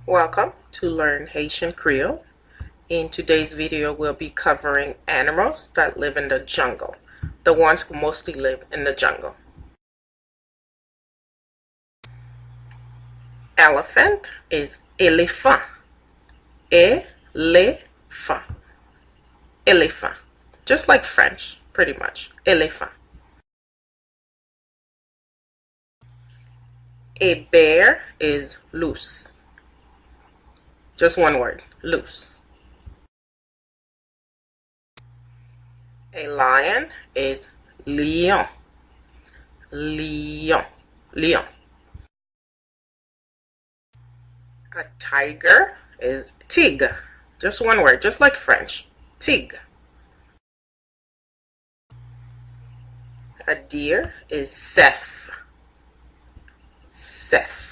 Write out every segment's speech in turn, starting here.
Welcome to Learn Haitian Creole. In today's video, we'll be covering animals that live in the jungle, the ones who mostly live in the jungle. Elephant is éléphant. Éléphant. Éléphant. Just like French, pretty much. Éléphant. A bear is loose. Just one word, loose. A lion is lion. Lion. Lion. A tiger is tigre. Just one word, just like French. Tigre. A deer is cerf. Cerf.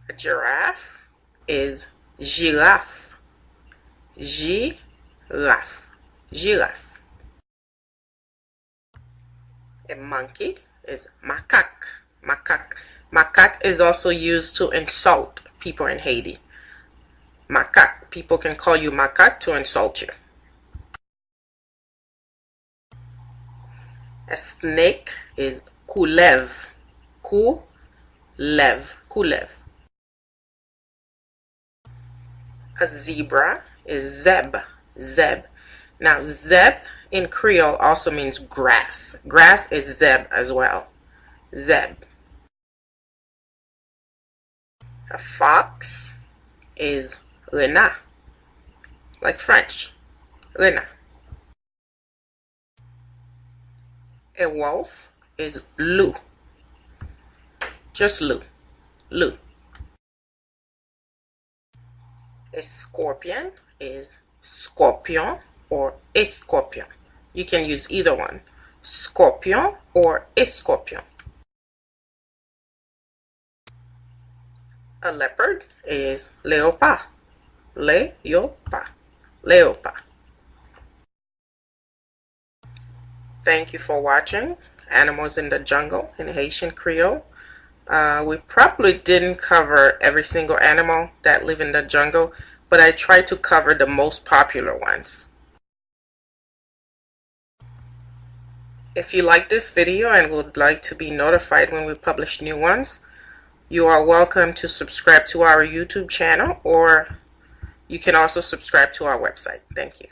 A giraffe is giraffe. Giraffe. Giraffe. A monkey is makak. Makak. Makak is also used to insult people in Haiti. Makak. People can call you makak to insult you. A snake is couleuvre. Couleuvre. Couleuvre. A zebra is zeb. Zeb. Now, zeb in Creole also means grass. Grass is zeb as well. Zeb. A fox is renard. Like French. Renard. A wolf is loup. Just loup. Loup. A scorpion is scorpion or escorpion. You can use either one. Scorpion or escorpion. A leopard is Leyopa. Leyopa. Leyopa. Thank you for watching Animals in the Jungle in Haitian Creole. We probably didn't cover every single animal that live in the jungle, but I tried to cover the most popular ones. If you like this video and would like to be notified when we publish new ones, you are welcome to subscribe to our YouTube channel, or you can also subscribe to our website. Thank you.